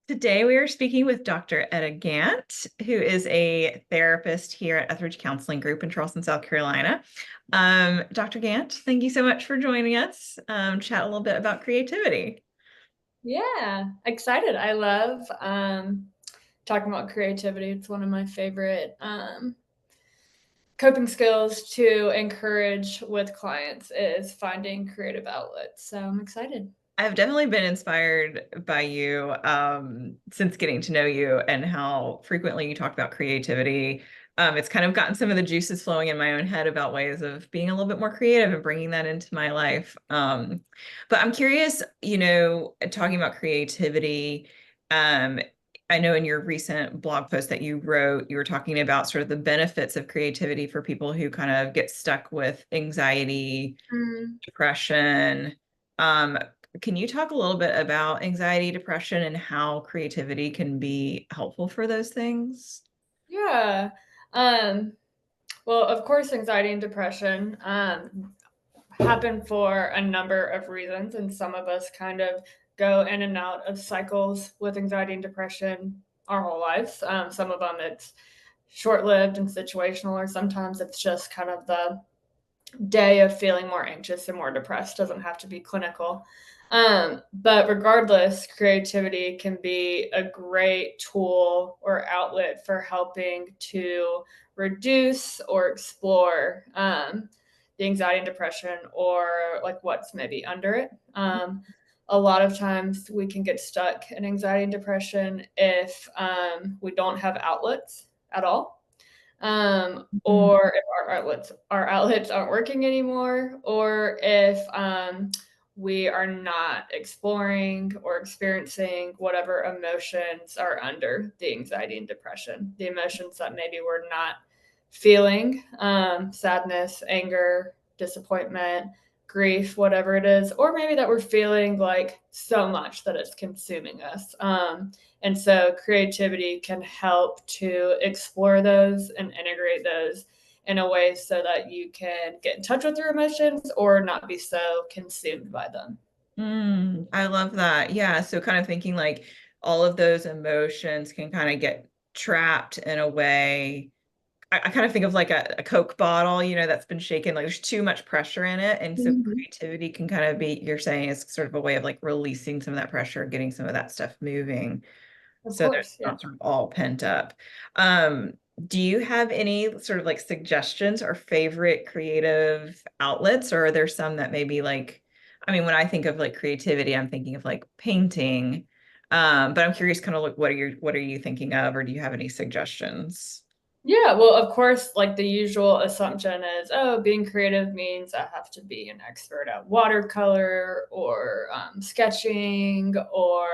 Today we are speaking with Dr. Etta Gant, who is a therapist here at Etheridge Counseling Group in Charleston, South Carolina. Dr. Gant, thank you so much for joining us. Chat a little bit about creativity. Yeah, excited. I love talking about creativity. It's one of my favorite coping skills to encourage with clients is finding creative outlets. So I'm excited. I've definitely been inspired by you since getting to know you and how frequently you talk about creativity. It's kind of gotten some of the juices flowing in my own head about ways of being a little bit more creative and bringing that into my life. But I'm curious, talking about creativity. Um, I know in your recent blog post that you wrote, you were talking about sort of the benefits of creativity for people who kind of get stuck with anxiety, Mm, depression. Um, can you talk a little bit about anxiety, depression, and how creativity can be helpful for those things? yeah. Um, well, of course, anxiety and depression happen for a number of reasons, and some of us kind of go in and out of cycles with anxiety and depression our whole lives. Some of them it's short lived and situational, or sometimes it's just kind of the day of feeling more anxious and more depressed. Doesn't have to be clinical. But regardless, creativity can be a great tool or outlet for helping to reduce or explore the anxiety and depression or like what's maybe under it. A lot of times we can get stuck in anxiety and depression if we don't have outlets at all, Mhm. or if our outlets aren't working anymore, or if we are not exploring or experiencing whatever emotions are under the anxiety and depression, the emotions that maybe we're not feeling, sadness, anger, disappointment, grief, whatever it is, or maybe that we're feeling like so much that it's consuming us. And so creativity can help to explore those and integrate those in a way so that you can get in touch with your emotions or not be so consumed by them. I love that. Yeah. So, kind of thinking like all of those emotions can kind of get trapped in a way. I kind of think of like a Coke bottle, that's been shaken. Like there's too much pressure in it. And so Mhm. creativity can kind of be, you're saying, is sort of a way of like releasing some of that pressure, getting some of that stuff moving. Of So they're course, yeah. not sort of all pent up. Um, do you have any sort of like suggestions or favorite creative outlets, or are there some that maybe like, I mean, when I think of like creativity, I'm thinking of like painting. But I'm curious kind of like what are you thinking of, or do you have any suggestions? Yeah, well, of course, like the usual assumption is, oh, being creative means I have to be an expert at watercolor or sketching or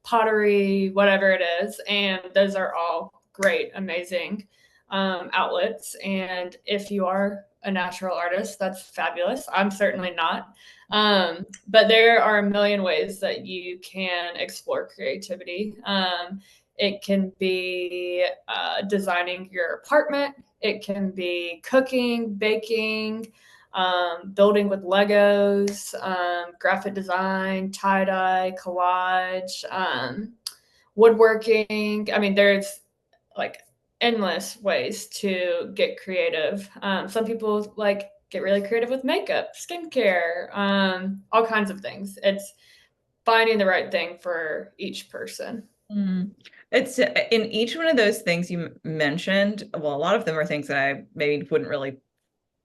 pottery, whatever it is. And those are all great, amazing outlets. And if you are a natural artist, that's fabulous. I'm certainly not. But there are a million ways that you can explore creativity. It can be designing your apartment. It can be cooking, baking, building with Legos, graphic design, tie dye, collage, woodworking. I mean, there's like endless ways to get creative. Some people like get really creative with makeup, skincare, all kinds of things. It's finding the right thing for each person. Mm. It's in each one of those things you mentioned. Well, a lot of them are things that I maybe wouldn't really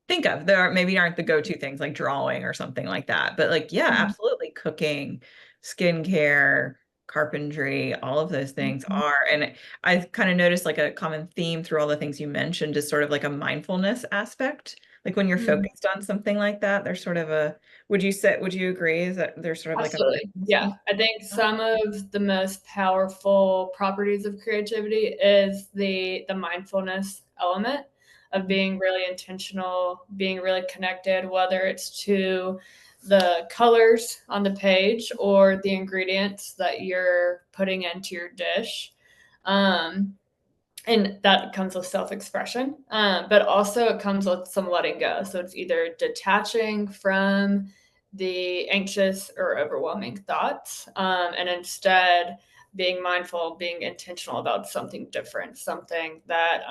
think of. There are maybe aren't the go-to things like drawing or something like that. But like, yeah, Mhm. absolutely. Cooking, skincare, carpentry, all of those things Mhm. are. And I kind of noticed like a common theme through all the things you mentioned is sort of like a mindfulness aspect. Like when you're Mhm. focused on something like that, there's sort of a, would you agree? Is that there's sort of like a Absolutely. mindfulness Yeah. piece? I think some of the most powerful properties of creativity is the mindfulness element of being really intentional, being really connected, whether it's to the colors on the page or the ingredients that you're putting into your dish. Um, and that comes with self-expression, but also it comes with some letting go. So it's either detaching from the anxious or overwhelming thoughts, and instead being mindful, being intentional about something different, something that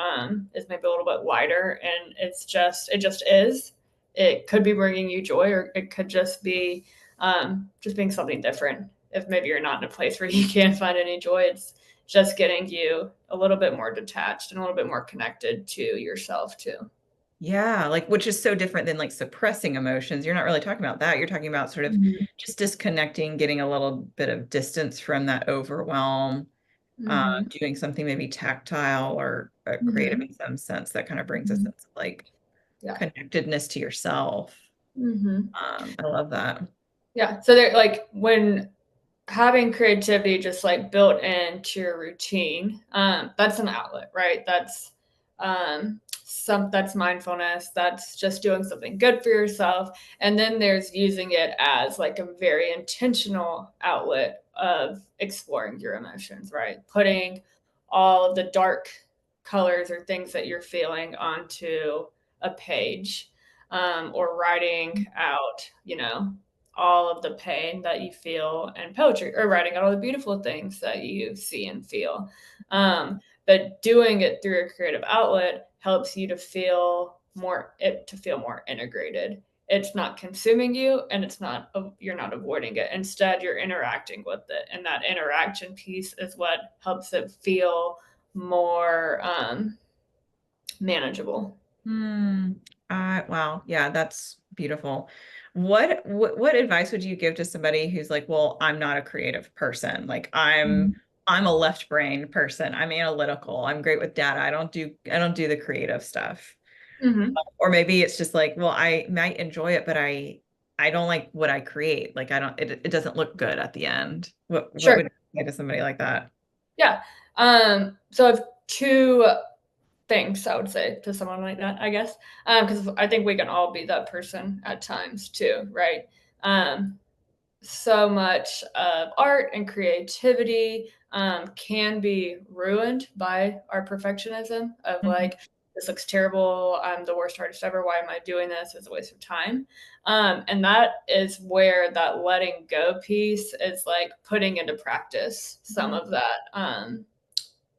is maybe a little bit wider, and it just is. It could be bringing you joy, or it could just being something different. If maybe you're not in a place where you can't find any joy, it's just getting you a little bit more detached and a little bit more connected to yourself too. Yeah, like which is so different than like suppressing emotions. You're not really talking about that. You're talking about sort of Mhm. just disconnecting, getting a little bit of distance from that overwhelm, Mhm. doing something maybe tactile or creative Mhm. in some sense that kind of brings a Mhm. sense of like Yeah. connectedness to yourself. Mhm. I love that. Yeah. So they're like when having creativity just like built into your routine, that's an outlet, right? That's mindfulness, that's just doing something good for yourself. And then there's using it as like a very intentional outlet of exploring your emotions, right? Putting all of the dark colors or things that you're feeling onto a page, or writing out, all of the pain that you feel in poetry, or writing out all the beautiful things that you see and feel. But doing it through a creative outlet helps you to feel more integrated. It's not consuming you, and you're not avoiding it. Instead, you're interacting with it. And that interaction piece is what helps it feel more manageable. Hmm. Wow. Yeah, that's beautiful. What advice would you give to somebody who's like, well, I'm not a creative person. Like I'm a left brain person. I'm analytical. I'm great with data. I don't do the creative stuff. Mm-hmm. Or maybe it's just like, well, I might enjoy it, but I don't like what I create. Like I don't it doesn't look good at the end. What Sure. would you say to somebody like that? Yeah. So I have two things I would say to someone like that, I guess, because I think we can all be that person at times too, right? Um, so much of art and creativity can be ruined by our perfectionism of Mhm. like, this looks terrible. I'm the worst artist ever. Why am I doing this? It's a waste of time. And that is where that letting go piece is like putting into practice some of that,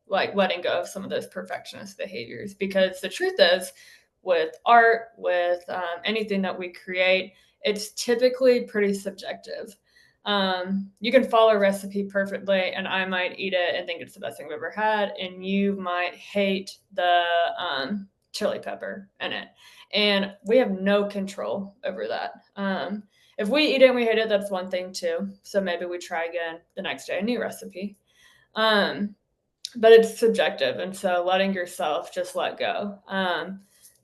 like letting go of some of those perfectionist behaviors. Because the truth is, with art, with anything that we create, it's typically pretty subjective. You can follow a recipe perfectly, and I might eat it and think it's the best thing I've ever had, and you might hate the chili pepper in it. And we have no control over that. If we eat it and we hate it, that's one thing too. So maybe we try again the next day, a new recipe. Um, but it's subjective, and so letting yourself just let go.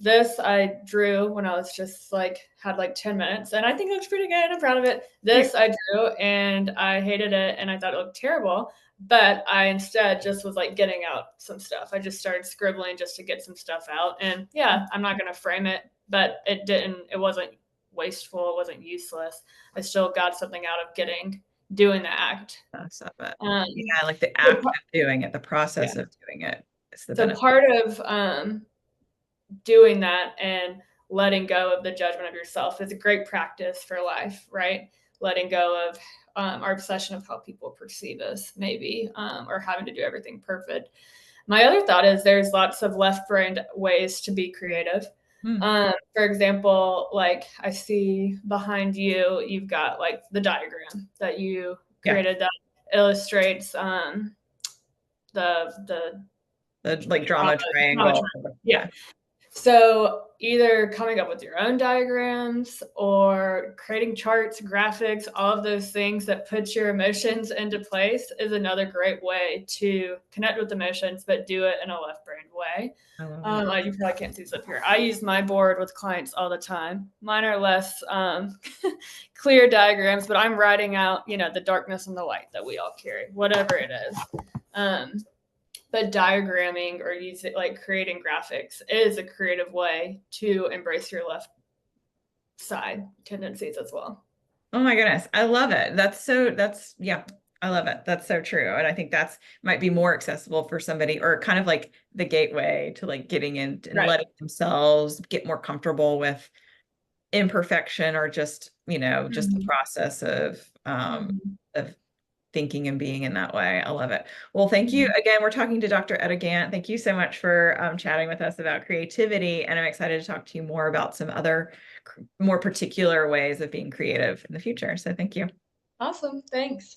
This I drew when I was just like had like 10 minutes, and I think it looks pretty good. I'm proud of it. Cute. This I drew and I hated it and I thought it looked terrible, but I instead just was like getting out some stuff. I just started scribbling just to get some stuff out, and yeah, I'm not going to frame it, but it wasn't wasteful, it wasn't useless. I still got something out of doing the act. That's of it. um Yeah, like the so act of doing it, the yeah. process of doing it is the So benefit. part of doing that and letting go of the judgment of yourself is a great practice for life, right? Letting go of our obsession of how people perceive us, maybe, or having to do everything perfect. My other thought is there's lots of left brained ways to be creative. Hmm. For example, like I see behind you, you've got like the diagram that you Yeah. created that illustrates the The like trauma, drama trauma. triangle. Yeah. Yeah. So either coming up with your own diagrams or creating charts, graphics, all of those things that put your emotions into place is another great way to connect with emotions, but do it in a left brain way. I love it. You probably can't see this up here. I use my board with clients all the time. Mine are less clear diagrams, but I'm writing out, the darkness and the light that we all carry, whatever it is. Um, but diagramming or using like creating graphics is a creative way to embrace your left side tendencies as well. Oh my goodness. I love it. Yeah, I love it. That's so true. And I think that's might be more accessible for somebody or kind of like the gateway to like getting in and Right. letting themselves get more comfortable with imperfection or just, just the Mhm. process Mhm. of thinking and being in that way. I love it. Well, thank you Mhm. again. We're talking to Dr. Etta Gant. Thank you so much for chatting with us about creativity. And I'm excited to talk to you more about some other more particular ways of being creative in the future. So thank you. Awesome. Thanks.